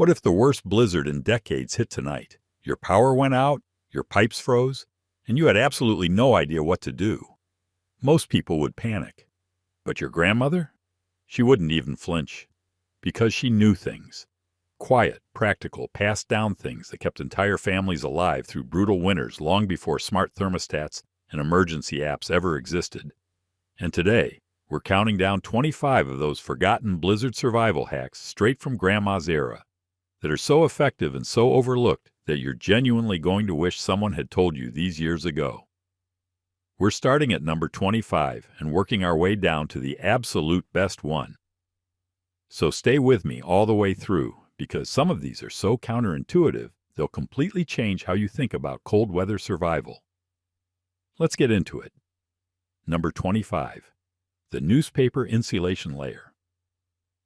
What if the worst blizzard in decades hit tonight? Your power went out, your pipes froze, and you had absolutely no idea what to do. Most people would panic. But your grandmother? She wouldn't even flinch. Because she knew things. Quiet, practical, passed-down things that kept entire families alive through brutal winters long before smart thermostats and emergency apps ever existed. And today, we're counting down 25 of those forgotten blizzard survival hacks straight from Grandma's era that are so effective and so overlooked that you're genuinely going to wish someone had told you these years ago. We're starting at number 25 and working our way down to the absolute best one. So stay with me all the way through, because some of these are so counterintuitive, they'll completely change how you think about cold weather survival. Let's get into it. Number 25. The newspaper insulation layer.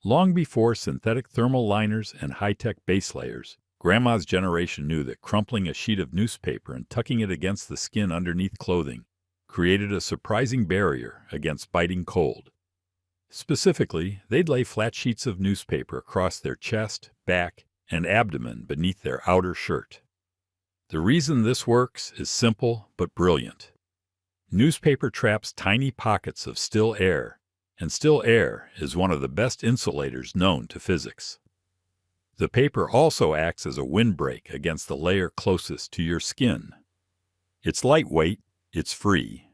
Long before synthetic thermal liners and high-tech base layers, Grandma's generation knew that crumpling a sheet of newspaper and tucking it against the skin underneath clothing created a surprising barrier against biting cold. Specifically, they'd lay flat sheets of newspaper across their chest, back, and abdomen beneath their outer shirt. The reason this works is simple but brilliant. Newspaper traps tiny pockets of still air, and still air is one of the best insulators known to physics. The paper also acts as a windbreak against the layer closest to your skin. It's lightweight, it's free,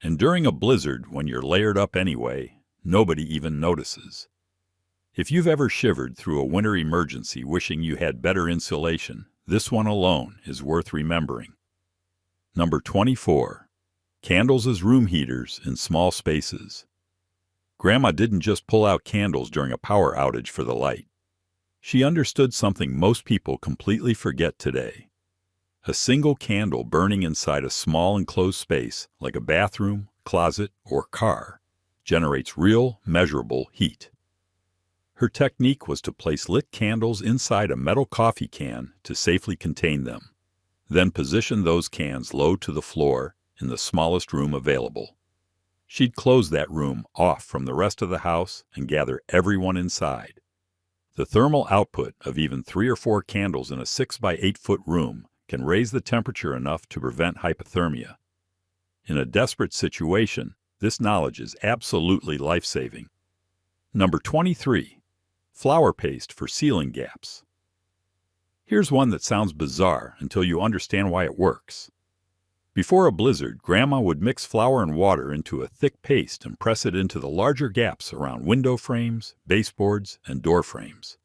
and during a blizzard when you're layered up anyway, nobody even notices. If you've ever shivered through a winter emergency wishing you had better insulation, this one alone is worth remembering. Number 24. Candles as room heaters in small spaces. Grandma didn't just pull out candles during a power outage for the light. She understood something most people completely forget today. A single candle burning inside a small enclosed space, like a bathroom, closet, or car, generates real, measurable heat. Her technique was to place lit candles inside a metal coffee can to safely contain them, then position those cans low to the floor in the smallest room available. She'd close that room off from the rest of the house and gather everyone inside. The thermal output of even 3 or 4 candles in a 6 by 8 foot room can raise the temperature enough to prevent hypothermia. In a desperate situation, this knowledge is absolutely life-saving. Number 23. Flour paste for ceiling gaps. Here's one that sounds bizarre until you understand why it works. Before a blizzard, Grandma would mix flour and water into a thick paste and press it into the larger gaps around window frames, baseboards, and door frames.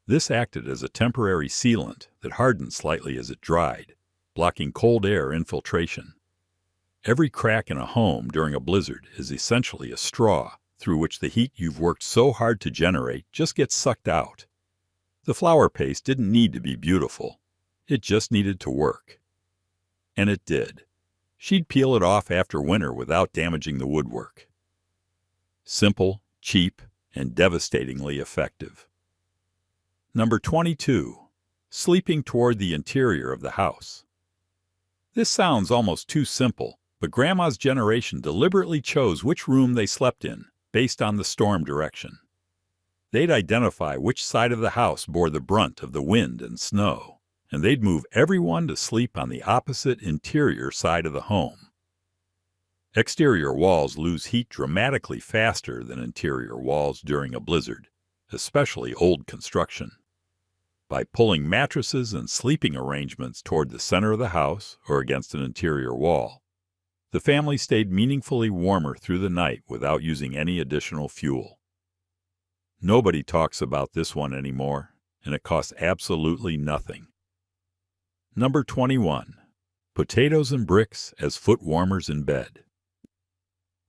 This acted as a temporary sealant that hardened slightly as it dried, blocking cold air infiltration. Every crack in a home during a blizzard is essentially a straw through which the heat you've worked so hard to generate just gets sucked out. The flour paste didn't need to be beautiful. It just needed to work. And it did. She'd peel it off after winter without damaging the woodwork. Simple, cheap, and devastatingly effective. Number 22. Sleeping toward the interior of the house. This sounds almost too simple, but Grandma's generation deliberately chose which room they slept in based on the storm direction. They'd identify which side of the house bore the brunt of the wind and snow, and they'd move everyone to sleep on the opposite interior side of the home. Exterior walls lose heat dramatically faster than interior walls during a blizzard, especially old construction. By pulling mattresses and sleeping arrangements toward the center of the house or against an interior wall, the family stayed meaningfully warmer through the night without using any additional fuel. Nobody talks about this one anymore, and it costs absolutely nothing. Number 21. Potatoes and bricks as foot warmers in bed.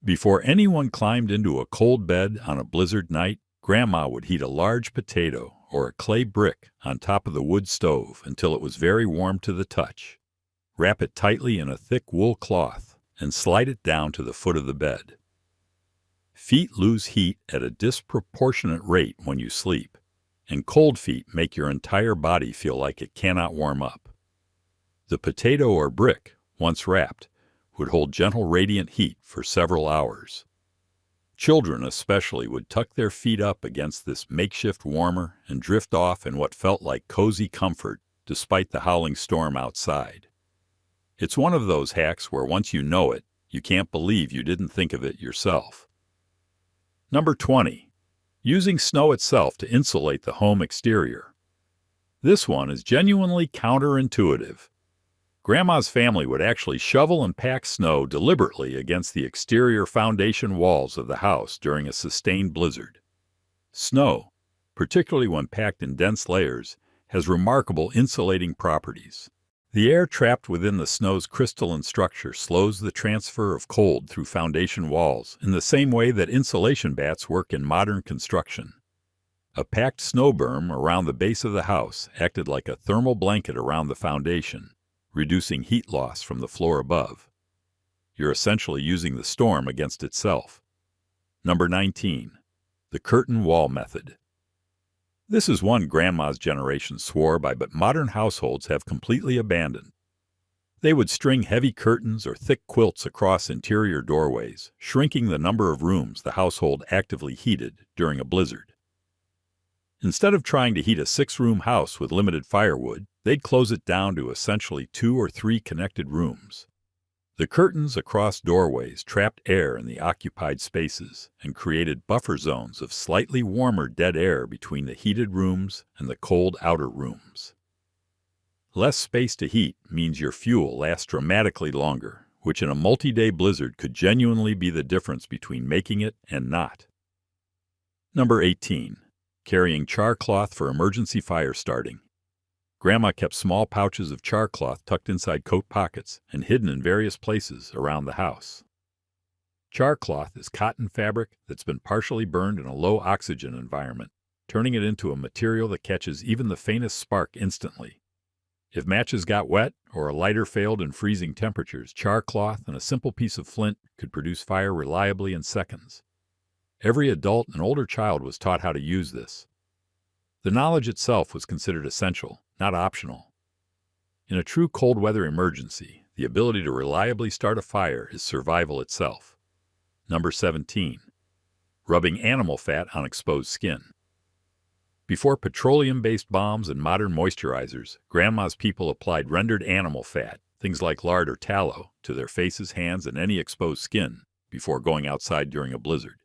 Before anyone climbed into a cold bed on a blizzard night, Grandma would heat a large potato or a clay brick on top of the wood stove until it was very warm to the touch. Wrap it tightly in a thick wool cloth and slide it down to the foot of the bed. Feet lose heat at a disproportionate rate when you sleep, and cold feet make your entire body feel like it cannot warm up. The potato or brick, once wrapped, would hold gentle radiant heat for several hours. Children especially would tuck their feet up against this makeshift warmer and drift off in what felt like cozy comfort despite the howling storm outside. It's one of those hacks where once you know it, you can't believe you didn't think of it yourself. Number 20. Using snow itself to insulate the home exterior. This one is genuinely counterintuitive. Grandma's family would actually shovel and pack snow deliberately against the exterior foundation walls of the house during a sustained blizzard. Snow, particularly when packed in dense layers, has remarkable insulating properties. The air trapped within the snow's crystalline structure slows the transfer of cold through foundation walls in the same way that insulation bats work in modern construction. A packed snow berm around the base of the house acted like a thermal blanket around the foundation, reducing heat loss from the floor above. You're essentially using the storm against itself. Number 19. The curtain wall method. This is one Grandma's generation swore by but modern households have completely abandoned. They would string heavy curtains or thick quilts across interior doorways, shrinking the number of rooms the household actively heated during a blizzard. Instead of trying to heat a 6-room house with limited firewood, they'd close it down to essentially 2 or 3 connected rooms. The curtains across doorways trapped air in the occupied spaces and created buffer zones of slightly warmer dead air between the heated rooms and the cold outer rooms. Less space to heat means your fuel lasts dramatically longer, which in a multi-day blizzard could genuinely be the difference between making it and not. Number 18. Carrying char cloth for emergency fire starting. Grandma kept small pouches of char cloth tucked inside coat pockets and hidden in various places around the house. Char cloth is cotton fabric that's been partially burned in a low-oxygen environment, turning it into a material that catches even the faintest spark instantly. If matches got wet or a lighter failed in freezing temperatures, char cloth and a simple piece of flint could produce fire reliably in seconds. Every adult and older child was taught how to use this. The knowledge itself was considered essential, not optional. In a true cold weather emergency, the ability to reliably start a fire is survival itself. Number 17. Rubbing animal fat on exposed skin. Before petroleum-based balms and modern moisturizers, Grandma's people applied rendered animal fat, things like lard or tallow, to their faces, hands, and any exposed skin before going outside during a blizzard.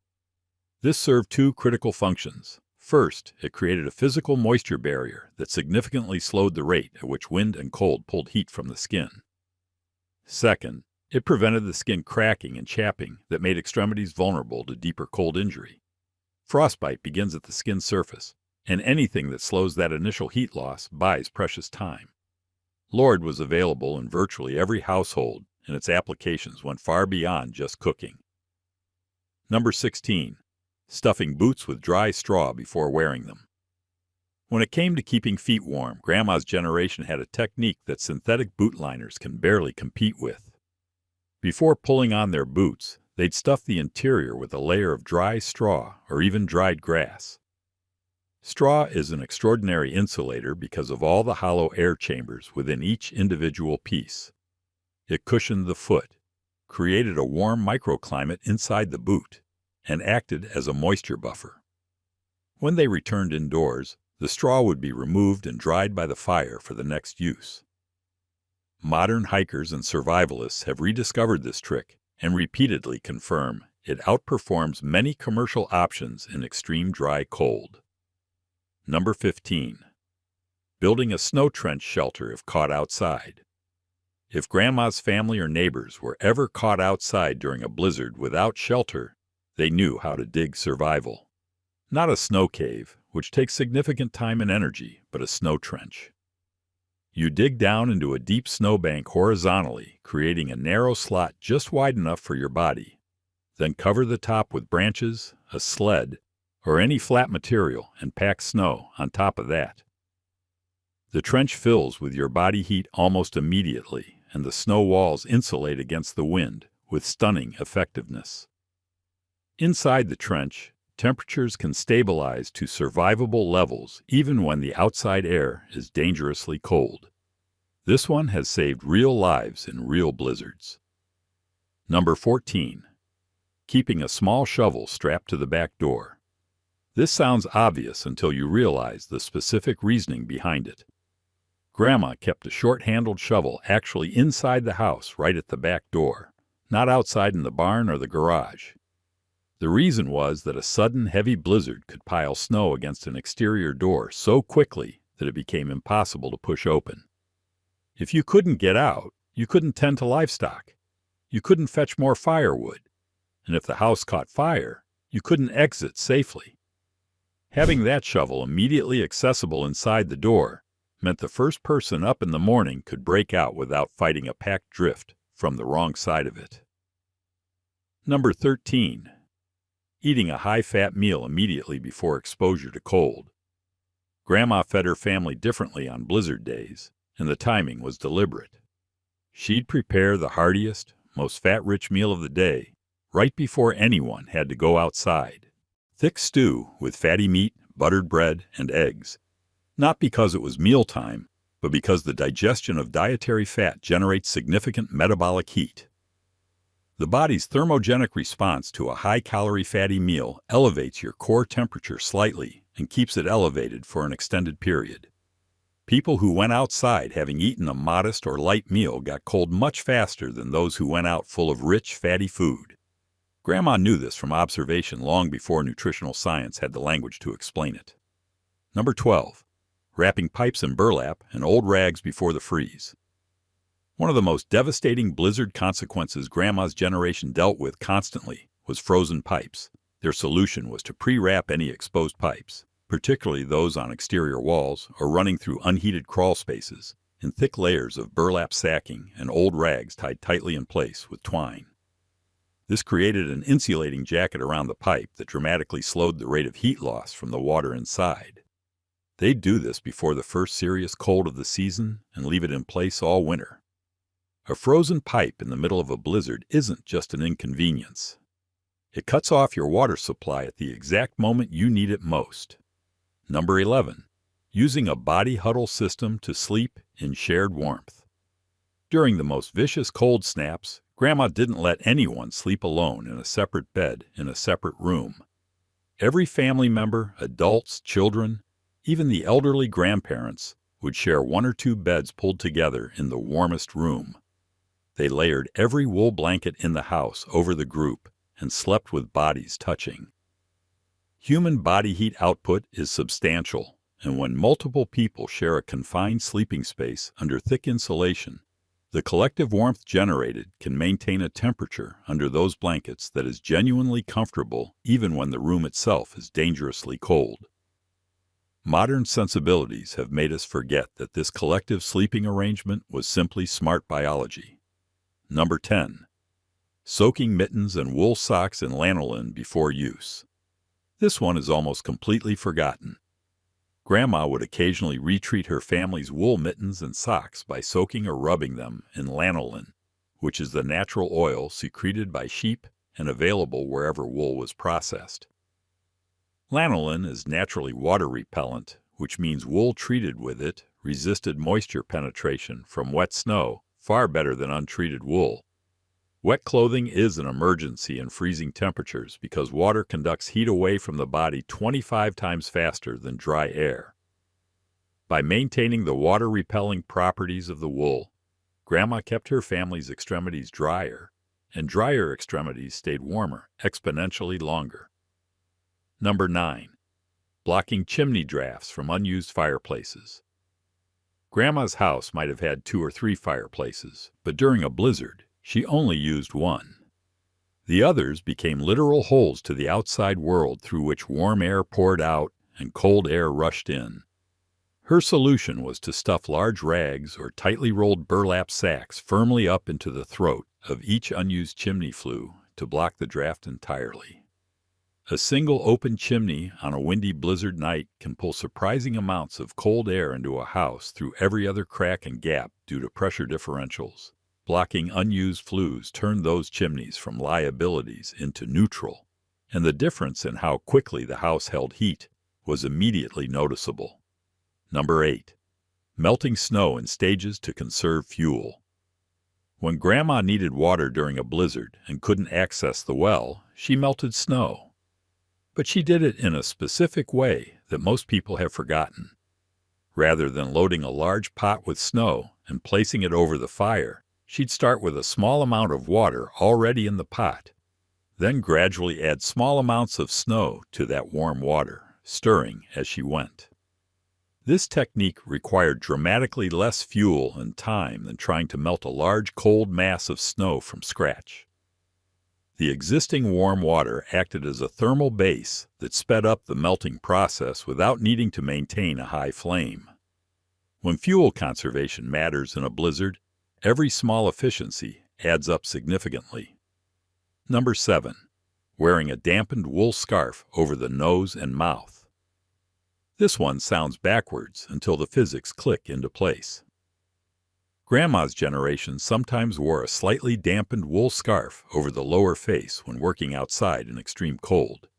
This served 2 critical functions. First, it created a physical moisture barrier that significantly slowed the rate at which wind and cold pulled heat from the skin. Second, it prevented the skin cracking and chapping that made extremities vulnerable to deeper cold injury. Frostbite begins at the skin surface, and anything that slows that initial heat loss buys precious time. Lord was available in virtually every household, and its applications went far beyond just cooking. Number 16. Stuffing boots with dry straw before wearing them. When it came to keeping feet warm, Grandma's generation had a technique that synthetic boot liners can barely compete with. Before pulling on their boots, they'd stuff the interior with a layer of dry straw or even dried grass. Straw is an extraordinary insulator because of all the hollow air chambers within each individual piece. It cushioned the foot, created a warm microclimate inside the boot, and acted as a moisture buffer. When they returned indoors, the straw would be removed and dried by the fire for the next use. Modern hikers and survivalists have rediscovered this trick and repeatedly confirm it outperforms many commercial options in extreme dry cold. Number 15. Building a snow trench shelter if caught outside. If Grandma's family or neighbors were ever caught outside during a blizzard without shelter, they knew how to dig survival. Not a snow cave, which takes significant time and energy, but a snow trench. You dig down into a deep snowbank horizontally, creating a narrow slot just wide enough for your body. Then cover the top with branches, a sled, or any flat material and pack snow on top of that. The trench fills with your body heat almost immediately, and the snow walls insulate against the wind with stunning effectiveness. Inside the trench, temperatures can stabilize to survivable levels even when the outside air is dangerously cold. This one has saved real lives in real blizzards. Number 14. keeping a small shovel strapped to the back door. This sounds obvious until you realize the specific reasoning behind it. Grandma kept a short-handled shovel actually inside the house right at the back door, not outside in the barn or the garage. The reason was that a sudden heavy blizzard could pile snow against an exterior door so quickly that it became impossible to push open. If you couldn't get out, you couldn't tend to livestock. You couldn't fetch more firewood. And if the house caught fire, you couldn't exit safely. Having that shovel immediately accessible inside the door meant the first person up in the morning could break out without fighting a packed drift from the wrong side of it. Number 13. Eating a high-fat meal immediately before exposure to cold. Grandma fed her family differently on blizzard days, and the timing was deliberate. She'd prepare the heartiest, most fat-rich meal of the day right before anyone had to go outside. Thick stew with fatty meat, buttered bread, and eggs. Not because it was mealtime, but because the digestion of dietary fat generates significant metabolic heat. The body's thermogenic response to a high-calorie fatty meal elevates your core temperature slightly and keeps it elevated for an extended period. People who went outside having eaten a modest or light meal got cold much faster than those who went out full of rich, fatty food. Grandma knew this from observation long before nutritional science had the language to explain it. Number 12. Wrapping pipes in burlap and old rags before the freeze. One of the most devastating blizzard consequences Grandma's generation dealt with constantly was frozen pipes. Their solution was to pre-wrap any exposed pipes, particularly those on exterior walls or running through unheated crawl spaces, in thick layers of burlap sacking and old rags tied tightly in place with twine. This created an insulating jacket around the pipe that dramatically slowed the rate of heat loss from the water inside. They'd do this before the first serious cold of the season and leave it in place all winter. A frozen pipe in the middle of a blizzard isn't just an inconvenience. It cuts off your water supply at the exact moment you need it most. Number 11. Using a body huddle system to sleep in shared warmth. During the most vicious cold snaps, Grandma didn't let anyone sleep alone in a separate bed in a separate room. Every family member, adults, children, even the elderly grandparents, would share one or two beds pulled together in the warmest room. They layered every wool blanket in the house over the group and slept with bodies touching. Human body heat output is substantial, and when multiple people share a confined sleeping space under thick insulation, the collective warmth generated can maintain a temperature under those blankets that is genuinely comfortable even when the room itself is dangerously cold. Modern sensibilities have made us forget that this collective sleeping arrangement was simply smart biology. Number 10. Soaking mittens and wool socks in lanolin before use. This one is almost completely forgotten. Grandma would occasionally retreat her family's wool mittens and socks by soaking or rubbing them in lanolin, which is the natural oil secreted by sheep and available wherever wool was processed. Lanolin is naturally water repellent, which means wool treated with it resisted moisture penetration from wet snow far better than untreated wool. Wet clothing is an emergency in freezing temperatures because water conducts heat away from the body 25 times faster than dry air. By maintaining the water-repelling properties of the wool, Grandma kept her family's extremities drier, and drier extremities stayed warmer exponentially longer. Number 9. Blocking chimney drafts from unused fireplaces. Grandma's house might have had 2 or 3 fireplaces, but during a blizzard, she only used one. The others became literal holes to the outside world through which warm air poured out and cold air rushed in. Her solution was to stuff large rags or tightly rolled burlap sacks firmly up into the throat of each unused chimney flue to block the draft entirely. A single open chimney on a windy blizzard night can pull surprising amounts of cold air into a house through every other crack and gap due to pressure differentials. Blocking unused flues turned those chimneys from liabilities into neutral, and the difference in how quickly the house held heat was immediately noticeable. Number 8. Melting snow in stages to conserve fuel. When Grandma needed water during a blizzard and couldn't access the well, she melted snow. But she did it in a specific way that most people have forgotten. Rather than loading a large pot with snow and placing it over the fire, she'd start with a small amount of water already in the pot, then gradually add small amounts of snow to that warm water, stirring as she went. This technique required dramatically less fuel and time than trying to melt a large cold mass of snow from scratch. The existing warm water acted as a thermal base that sped up the melting process without needing to maintain a high flame. When fuel conservation matters in a blizzard, every small efficiency adds up significantly. Number 7. Wearing a dampened wool scarf over the nose and mouth. This one sounds backwards until the physics click into place. Grandma's generation sometimes wore a slightly dampened wool scarf over the lower face when working outside in extreme cold.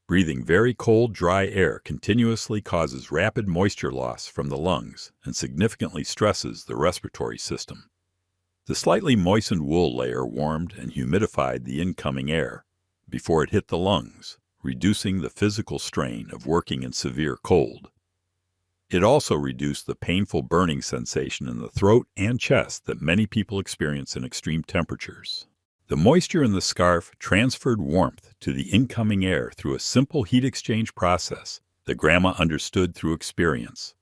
Breathing very cold, dry air continuously causes rapid moisture loss from the lungs and significantly stresses the respiratory system. The slightly moistened wool layer warmed and humidified the incoming air before it hit the lungs, reducing the physical strain of working in severe cold. It also reduced the painful burning sensation in the throat and chest that many people experience in extreme temperatures. The moisture in the scarf transferred warmth to the incoming air through a simple heat exchange process that Grandma understood through experience.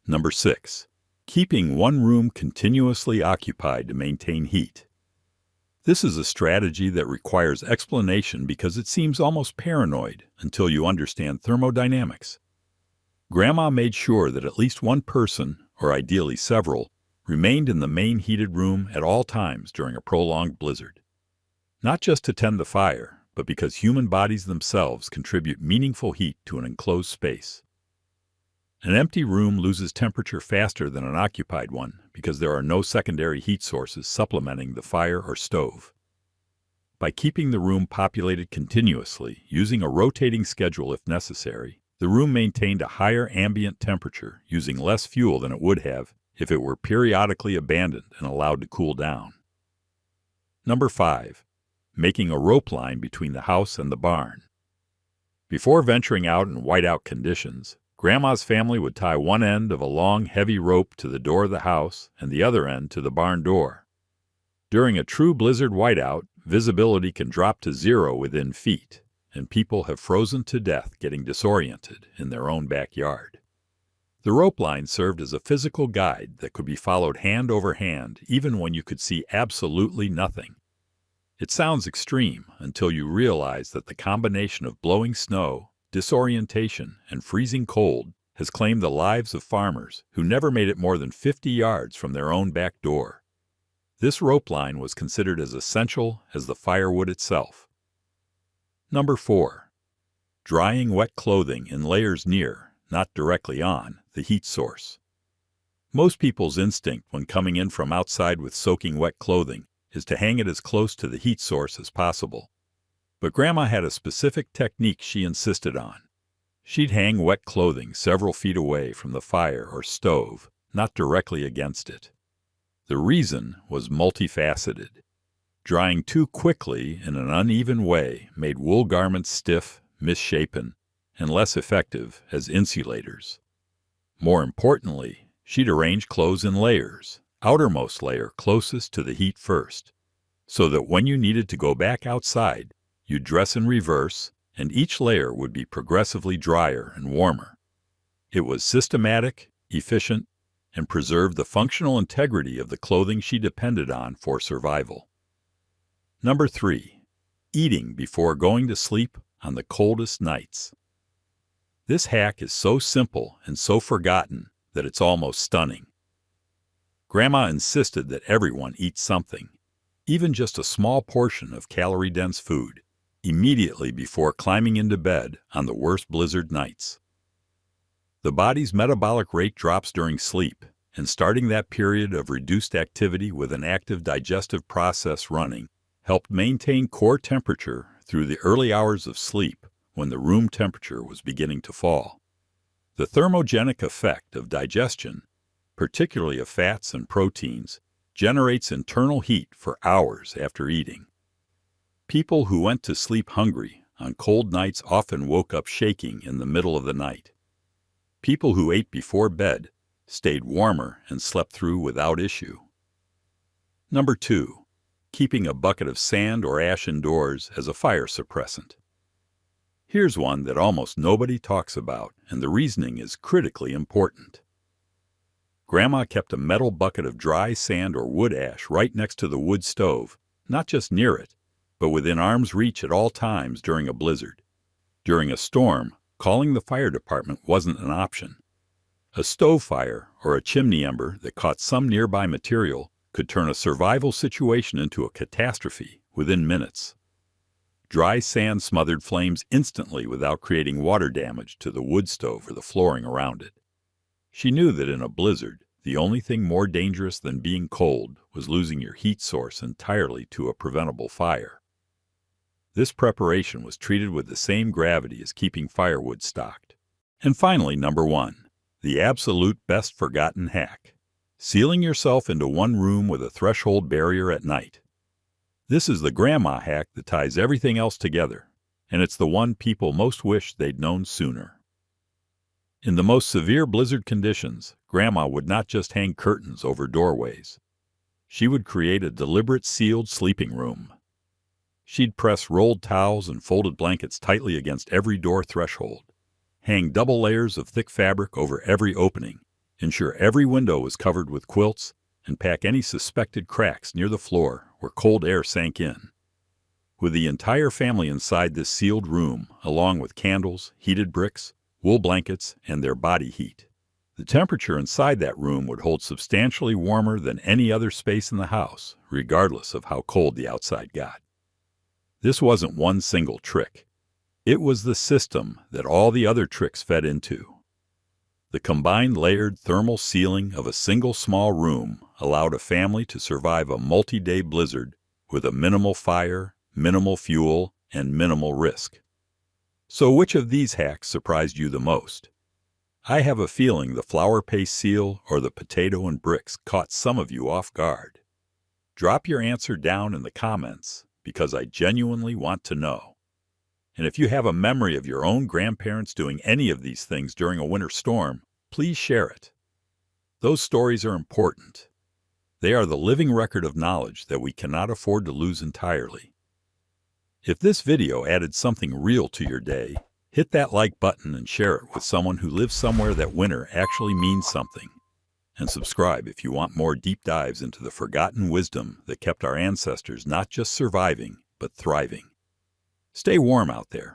Number 6. Keeping one room continuously occupied to maintain heat. This is a strategy that requires explanation because it seems almost paranoid until you understand thermodynamics. Grandma made sure that at least one person, or ideally several, remained in the main heated room at all times during a prolonged blizzard. Not just to tend the fire, but because human bodies themselves contribute meaningful heat to an enclosed space. An empty room loses temperature faster than an occupied one because there are no secondary heat sources supplementing the fire or stove. By keeping the room populated continuously, using a rotating schedule if necessary, the room maintained a higher ambient temperature using less fuel than it would have if it were periodically abandoned and allowed to cool down. Number 5. Making a rope line between the house and the barn. Before venturing out in whiteout conditions, Grandma's family would tie one end of a long, heavy rope to the door of the house and the other end to the barn door. During a true blizzard whiteout, visibility can drop to 0 within feet, and people have frozen to death getting disoriented in their own backyard. The rope line served as a physical guide that could be followed hand over hand even when you could see absolutely nothing. It sounds extreme until you realize that the combination of blowing snow, disorientation, and freezing cold has claimed the lives of farmers who never made it more than 50 yards from their own back door. This rope line was considered as essential as the firewood itself. Number 4. Drying wet clothing in layers near, not directly on, the heat source. Most people's instinct when coming in from outside with soaking wet clothing is to hang it as close to the heat source as possible. But Grandma had a specific technique she insisted on. She'd hang wet clothing several feet away from the fire or stove, not directly against it. The reason was multifaceted. Drying too quickly in an uneven way made wool garments stiff, misshapen, and less effective as insulators. More importantly, she'd arrange clothes in layers, outermost layer closest to the heat first, so that when you needed to go back outside, you'd dress in reverse, and each layer would be progressively drier and warmer. It was systematic, efficient, and preserved the functional integrity of the clothing she depended on for survival. Number 3. Eating before going to sleep on the coldest nights. This hack is so simple and so forgotten that it's almost stunning. Grandma insisted that everyone eat something, even just a small portion of calorie-dense food, immediately before climbing into bed on the worst blizzard nights. The body's metabolic rate drops during sleep, and starting that period of reduced activity with an active digestive process running helped maintain core temperature through the early hours of sleep when the room temperature was beginning to fall. The thermogenic effect of digestion, particularly of fats and proteins, generates internal heat for hours after eating. People who went to sleep hungry on cold nights often woke up shaking in the middle of the night. People who ate before bed stayed warmer and slept through without issue. Number 2. Keeping a bucket of sand or ash indoors as a fire suppressant. Here's one that almost nobody talks about, and the reasoning is critically important. Grandma kept a metal bucket of dry sand or wood ash right next to the wood stove, not just near it, but within arm's reach at all times during a blizzard. During a storm, calling the fire department wasn't an option. A stove fire or a chimney ember that caught some nearby material could turn a survival situation into a catastrophe within minutes. Dry sand smothered flames instantly without creating water damage to the wood stove or the flooring around it. She knew that in a blizzard, the only thing more dangerous than being cold was losing your heat source entirely to a preventable fire. This preparation was treated with the same gravity as keeping firewood stocked. And finally, number 1, the absolute best forgotten hack: sealing yourself into one room with a threshold barrier at night. This is the grandma hack that ties everything else together, and it's the one people most wish they'd known sooner. In the most severe blizzard conditions, Grandma would not just hang curtains over doorways. She would create a deliberate sealed sleeping room. She'd press rolled towels and folded blankets tightly against every door threshold, hang double layers of thick fabric over every opening, ensure every window was covered with quilts, and pack any suspected cracks near the floor where cold air sank in. With the entire family inside this sealed room, along with candles, heated bricks, wool blankets, and their body heat, the temperature inside that room would hold substantially warmer than any other space in the house, regardless of how cold the outside got. This wasn't one single trick. It was the system that all the other tricks fed into. The combined layered thermal sealing of a single small room allowed a family to survive a multi-day blizzard with a minimal fire, minimal fuel, and minimal risk. So which of these hacks surprised you the most? I have a feeling the flour paste seal or the potato and bricks caught some of you off guard. Drop your answer down in the comments, because I genuinely want to know. And if you have a memory of your own grandparents doing any of these things during a winter storm, please share it. Those stories are important. They are the living record of knowledge that we cannot afford to lose entirely. If this video added something real to your day, hit that like button and share it with someone who lives somewhere that winter actually means something. And subscribe if you want more deep dives into the forgotten wisdom that kept our ancestors not just surviving, but thriving. Stay warm out there.